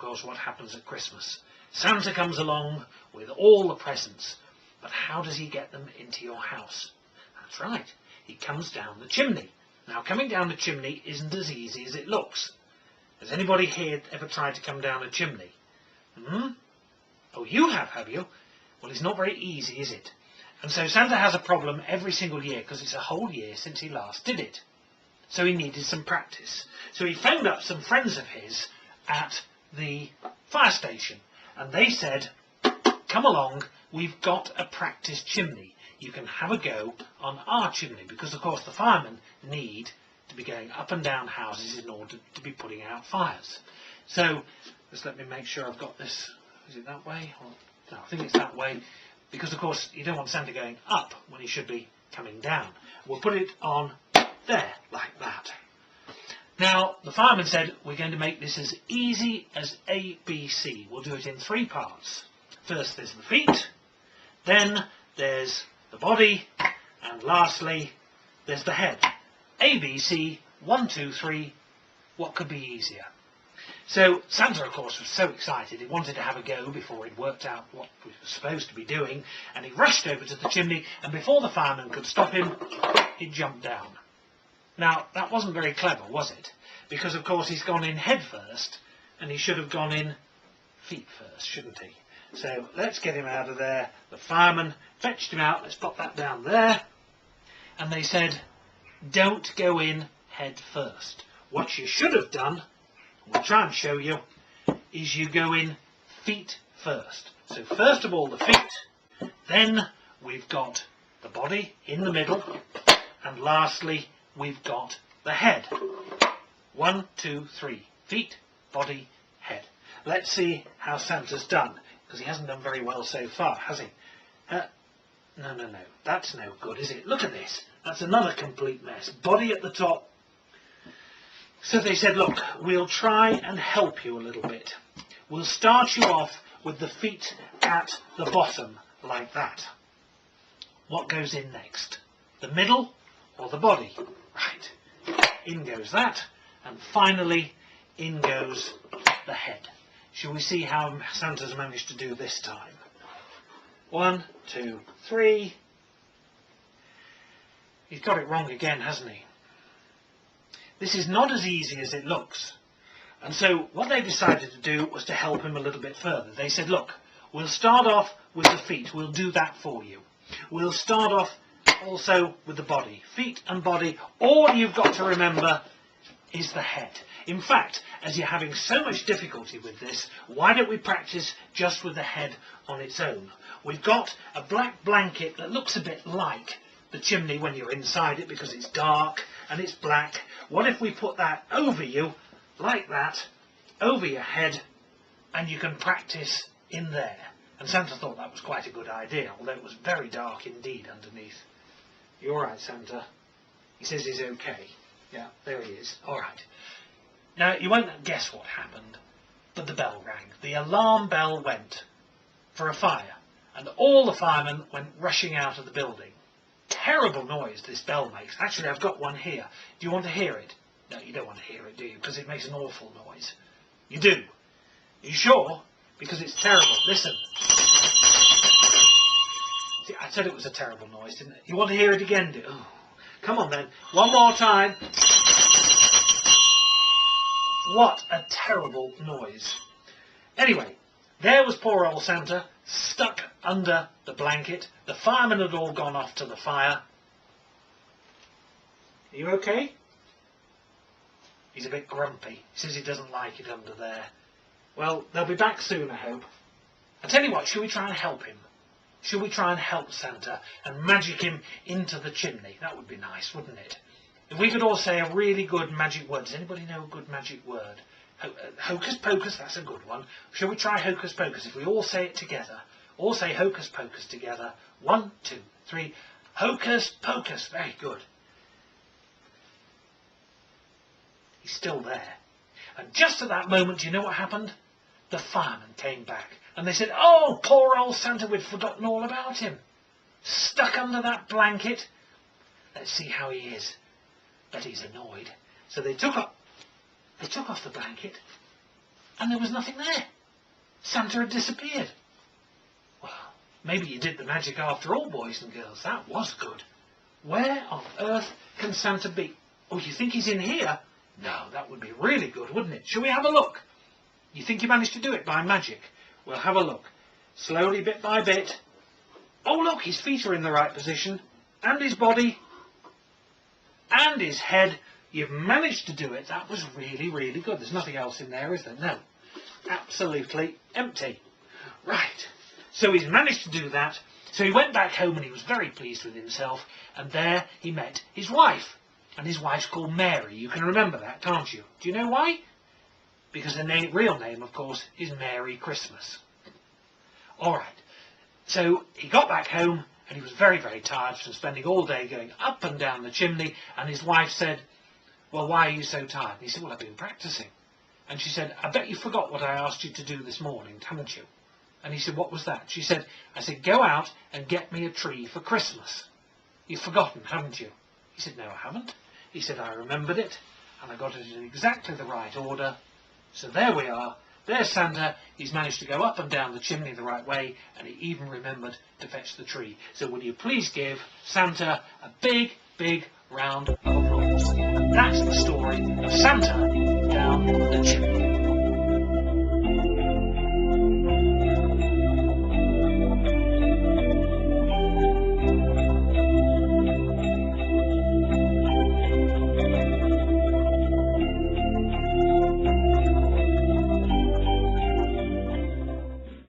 course, what happens at Christmas. Santa comes along with all the presents, but how does he get them into your house? That's right, he comes down the chimney. Now, coming down the chimney isn't as easy as it looks. Has anybody here ever tried to come down a chimney? Oh, you have you? Well, it's not very easy, is it? And so Santa has a problem every single year, because it's a whole year since he last did it. So he needed some practice. So he phoned up some friends of his at the fire station, and they said, come along, we've got a practice chimney. You can have a go on our chimney, because of course the firemen need to be going up and down houses in order to be putting out fires. So just let me make sure I've got this. Is it that way? Or, no, I think it's that way, because of course you don't want Santa going up when he should be coming down. We'll put it on there, like that. Now, the fireman said, we're going to make this as easy as ABC. We'll do it in 3 parts. First there's the feet, then there's the body, and lastly there's the head. ABC, 1, 2, 3, what could be easier? So Santa, of course, was so excited, he wanted to have a go before he'd worked out what he was supposed to be doing, and he rushed over to the chimney, and before the fireman could stop him, he jumped down. Now, that wasn't very clever, was it? Because, of course, he's gone in head first, and he should have gone in feet first, shouldn't he? So, let's get him out of there. The fireman fetched him out. Let's pop that down there. And they said, don't go in head first. What you should have done, we'll try and show you, is you go in feet first. So, first of all, the feet. Then, we've got the body in the middle. And lastly, we've got the head. 1, 2, 3. Feet, body, head. Let's see how Santa's done, because he hasn't done very well so far, has he? No. That's no good, is it? Look at this. That's another complete mess. Body at the top. So they said, look, we'll try and help you a little bit. We'll start you off with the feet at the bottom, like that. What goes in next? The middle or the body? Right. In goes that. And finally, in goes the head. Shall we see how Santa's managed to do this time? 1, 2, 3. He's got it wrong again, hasn't he? This is not as easy as it looks. And so what they decided to do was to help him a little bit further. They said, look, we'll start off with the feet. We'll do that for you. We'll start off also with the body. Feet and body. All you've got to remember is the head. In fact, as you're having so much difficulty with this, why don't we practice just with the head on its own? We've got a black blanket that looks a bit like the chimney when you're inside it, because it's dark and it's black. What if we put that over you, like that, over your head, and you can practice in there? And Santa thought that was quite a good idea, although it was very dark indeed underneath. You all right, Santa? He says he's okay. Yeah, there he is. All right. Now, you won't guess what happened, but the bell rang. The alarm bell went for a fire, and all the firemen went rushing out of the building. Terrible noise this bell makes. Actually, I've got one here. Do you want to hear it? No, you don't want to hear it, do you? Because it makes an awful noise. You do? Are you sure? Because it's terrible. Listen. See, I said it was a terrible noise, didn't it? You want to hear it again, do you? Oh, come on then. One more time. What a terrible noise. Anyway, there was poor old Santa, stuck under the blanket. The firemen had all gone off to the fire. Are you okay? He's a bit grumpy. He says he doesn't like it under there. Well, they'll be back soon, I hope. I tell you what, shall we try and help him? Shall we try and help Santa and magic him into the chimney? That would be nice, wouldn't it? If we could all say a really good magic word. Does anybody know a good magic word? Hocus pocus, that's a good one. Shall we try hocus pocus? If we all say it together. All say hocus pocus together. 1, 2, 3. Hocus pocus. Very good. He's still there. And just at that moment, do you know what happened? The firemen came back. And they said, oh, poor old Santa, we'd forgotten all about him. Stuck under that blanket. Let's see how he is. But he's annoyed. So they took off the blanket, and there was nothing there. Santa had disappeared. Well, maybe you did the magic after all, boys and girls. That was good. Where on earth can Santa be? Oh, you think he's in here? No, that would be really good, wouldn't it? Shall we have a look? You think you managed to do it by magic? We'll have a look. Slowly, bit by bit. Oh, look, his feet are in the right position. And his body. And his head. You've managed to do it. That was really, really good. There's nothing else in there, is there? No. Absolutely empty. Right. So he's managed to do that. So he went back home and he was very pleased with himself. And there he met his wife. And his wife's called Mary. You can remember that, can't you? Do you know why? Because her real name, of course, is Mary Christmas. All right. So he got back home and he was very, very tired from spending all day going up and down the chimney. And his wife said, well, why are you so tired? And he said, well, I've been practicing. And she said, I bet you forgot what I asked you to do this morning, haven't you? And he said, what was that? She said, I said, go out and get me a tree for Christmas. You've forgotten, haven't you? He said, no, I haven't. He said, I remembered it, and I got it in exactly the right order. So there we are. There's Santa. He's managed to go up and down the chimney the right way, and he even remembered to fetch the tree. So will you please give Santa a big, big round of applause? And that's the story of Santa down the chimney.